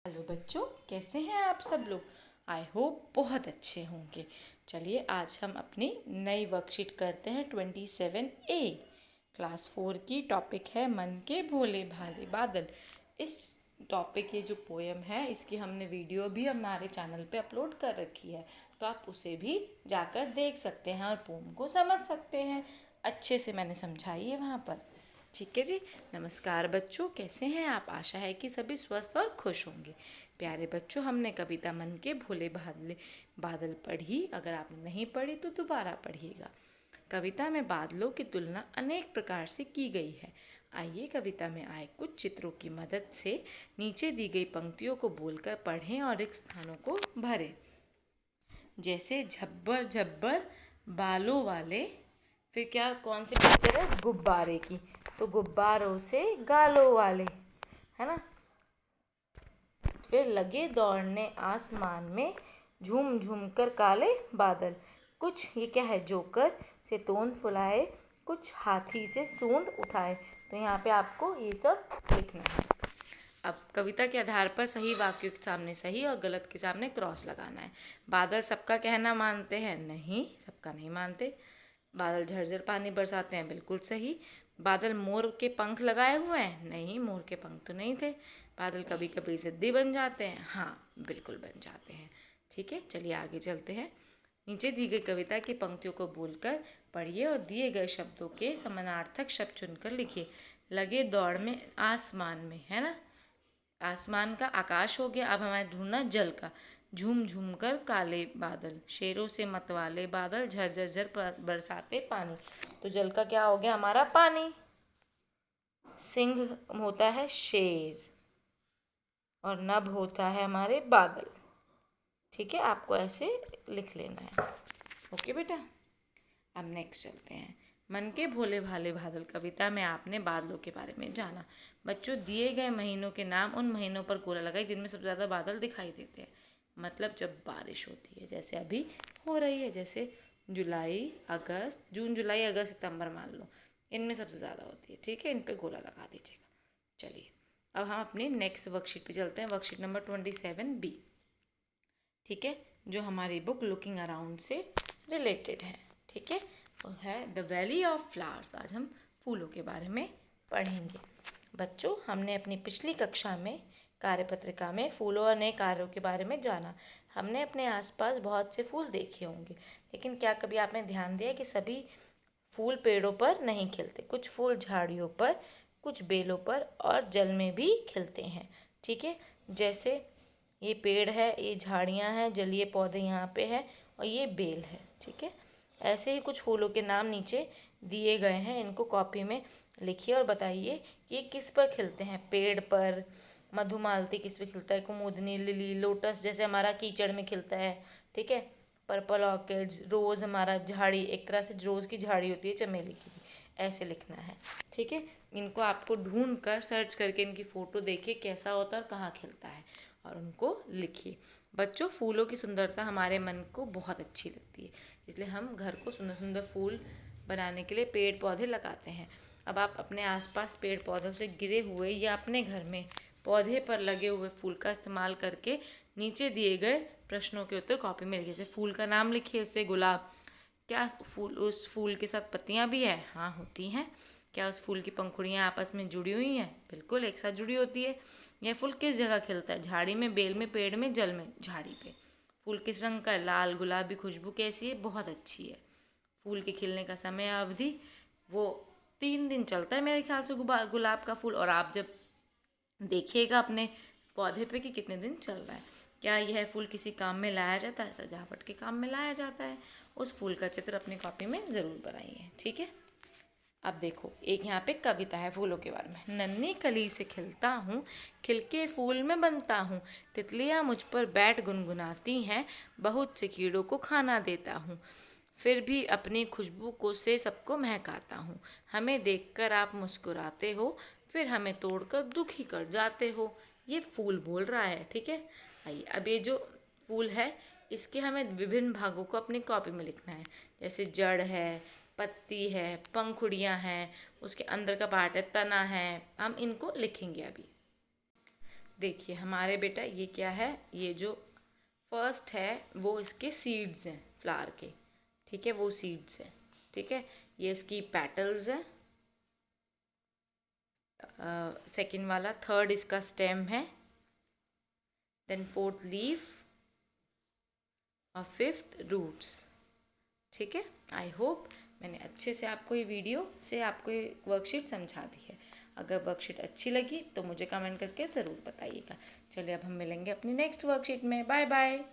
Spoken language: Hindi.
हेलो बच्चों, कैसे हैं आप सब लोग। आई होप बहुत अच्छे होंगे। चलिए आज हम अपनी नई वर्कशीट करते हैं 27A। क्लास 4 की टॉपिक है मन के भोले भाले बादल। इस टॉपिक की जो पोयम है इसकी हमने वीडियो भी हमारे चैनल पे अपलोड कर रखी है, तो आप उसे भी जाकर देख सकते हैं और पोम को समझ सकते हैं। अच्छे से मैंने समझाई है वहाँ पर। ठीक है जी। नमस्कार बच्चों, कैसे हैं आप। आशा है कि सभी स्वस्थ और खुश होंगे। प्यारे बच्चों, हमने कविता मन के भोले भाले बादल पढ़ी। अगर आपने नहीं पढ़ी तो दोबारा पढ़िएगा। कविता में बादलों की तुलना अनेक प्रकार से की गई है। आइए कविता में आए कुछ चित्रों की मदद से नीचे दी गई पंक्तियों को बोलकर पढ़ें और रिक्त स्थानों को भरें। जैसे झब्बर झब्बर बालों वाले, फिर क्या कौन सी पिक्चर है, गुब्बारे की, तो गुब्बारों से गालों वाले, है ना। फिर लगे दौड़ने आसमान में झूम झूम कर काले बादल। कुछ ये क्या है, जोकर से तोंद फुलाए, कुछ हाथी से सूंड उठाए। तो यहाँ पे आपको ये सब लिखना है। अब कविता के आधार पर सही वाक्यों के सामने सही और गलत के सामने क्रॉस लगाना है। बादल सबका कहना मानते हैं, नहीं, सबका नहीं मानते। बादल झरझर पानी बरसाते हैं, बिल्कुल सही। बादल मोर के पंख लगाए हुए हैं, नहीं, मोर के पंख तो नहीं थे। बादल कभी कभी सिद्धि बन जाते हैं, हाँ बिल्कुल बन जाते हैं। ठीक है, चलिए आगे चलते हैं। नीचे दी गई कविता की पंक्तियों को बोलकर पढ़िए और दिए गए शब्दों के समानार्थक शब्द चुनकर लिखिए। लगे दौड़ में आसमान में, है ना, आसमान का आकाश हो गया। अब हमें ढूंढना जल का। झूम झूम कर काले बादल, शेरों से मतवाले बादल, झरझर झर बरसाते पानी। तो जल का क्या हो गया हमारा, पानी। सिंह होता है शेर और नभ होता है हमारे बादल। ठीक है, आपको ऐसे लिख लेना है। ओके बेटा। अब नेक्स्ट चलते हैं। मन के भोले भाले बादल कविता में आपने बादलों के बारे में जाना। बच्चों, दिए गए महीनों के नाम उन महीनों पर गोला लगाई जिनमें सबसे ज़्यादा बादल दिखाई देते हैं। मतलब जब बारिश होती है, जैसे अभी हो रही है, जैसे जुलाई अगस्त, जून जुलाई अगस्त सितंबर मान लो, इनमें सबसे ज़्यादा होती है। ठीक है, इन पर गोला लगा दीजिएगा। चलिए अब हम अपनी नेक्स्ट वर्कशीट पे चलते हैं। Worksheet number 27B। ठीक है, जो हमारी बुक लुकिंग अराउंड से रिलेटेड है। ठीक है, और है द वैली ऑफ फ्लावर्स। आज हम फूलों के बारे में पढ़ेंगे। बच्चों, हमने अपनी पिछली कक्षा में कार्यपत्रिका में फूलों और नए कार्यों के बारे में जाना। हमने अपने आसपास बहुत से फूल देखे होंगे, लेकिन क्या कभी आपने ध्यान दिया कि सभी फूल पेड़ों पर नहीं खिलते। कुछ फूल झाड़ियों पर, कुछ बेलों पर और जल में भी खिलते हैं। ठीक है, जैसे ये पेड़ है, ये झाड़ियाँ हैं, जलीय पौधे यहाँ पे है और ये बेल है। ठीक है, ऐसे ही कुछ फूलों के नाम नीचे दिए गए हैं, इनको कॉपी में लिखिए और बताइए कि ये किस पर खिलते हैं। पेड़ पर मधुमालती किस पे खिलता है, कुमुदनी, लिली, लोटस जैसे हमारा कीचड़ में खिलता है। ठीक है, पर्पल ऑर्किड्स, रोज़ हमारा झाड़ी, एक तरह से रोज़ की झाड़ी होती है, चमेली की भी, ऐसे लिखना है। ठीक है, इनको आपको ढूंढ कर सर्च करके इनकी फ़ोटो देखिए कैसा होता है और कहाँ खिलता है और उनको लिखिए। बच्चों, फूलों की सुंदरता हमारे मन को बहुत अच्छी लगती है, इसलिए हम घर को सुंदर सुंदर फूल बनाने के लिए पेड़ पौधे लगाते हैं। अब आप अपने आसपास पेड़ पौधों से गिरे हुए या अपने घर में पौधे पर लगे हुए फूल का इस्तेमाल करके नीचे दिए गए प्रश्नों के उत्तर कॉपी में लिखिए। जैसे फूल का नाम लिखिए, जैसे गुलाब, क्या उस फूल के साथ पत्तियां भी हैं, हाँ होती हैं। क्या उस फूल की पंखुड़ियाँ आपस में जुड़ी हुई हैं, बिल्कुल एक साथ जुड़ी होती है। यह फूल किस जगह खिलता है, झाड़ी में, बेल में, पेड़ में, जल में, झाड़ी पे। फूल किस रंग का है, लाल, गुलाबी, खुशबू कैसी है, बहुत अच्छी है। फूल के खिलने का समय अवधि, वो 3 दिन चलता है मेरे ख्याल से गुलाब का फूल। और आप जब देखिएगा अपने पौधे पे कि कितने दिन चल रहा है। क्या यह फूल किसी काम में लाया जाता है, सजावट के काम में लाया जाता है। उस फूल का चित्र अपनी कॉपी में ज़रूर बनाइए। ठीक है, अब देखो एक यहाँ पे कविता है फूलों के बारे में। नन्ही कली से खिलता हूँ, खिलके फूल में बनता हूँ, तितलियाँ मुझ पर बैठ गुनगुनाती हैं, बहुत से कीड़ों को खाना देता हूँ, फिर भी अपनी खुशबू को से सबको महकाता हूँ। हमें देखकर आप मुस्कुराते हो, फिर हमें तोड़कर दुखी कर जाते हो। ये फूल बोल रहा है। ठीक है, आइए अब ये जो फूल है इसके हमें विभिन्न भागों को अपनी कॉपी में लिखना है। जैसे जड़ है, पत्ती है, पंखुड़ियाँ हैं, उसके अंदर का पार्ट है, तना है, हम इनको लिखेंगे अभी। देखिए हमारे बेटा ये क्या है, ये जो फर्स्ट है वो इसके सीड्स हैं फ्लावर के, ठीक है, वो सीड्स हैं, ठीक है। ये इसकी पेटल्स है, सेकंड वाला, थर्ड इसका स्टेम है, देन फोर्थ लीफ और फिफ्थ रूट्स, ठीक है। आई होप मैंने अच्छे से आपको ये वीडियो से आपको ये वर्कशीट समझा दी है। अगर वर्कशीट अच्छी लगी तो मुझे कमेंट करके ज़रूर बताइएगा। चलिए अब हम मिलेंगे अपनी नेक्स्ट वर्कशीट में। Bye bye.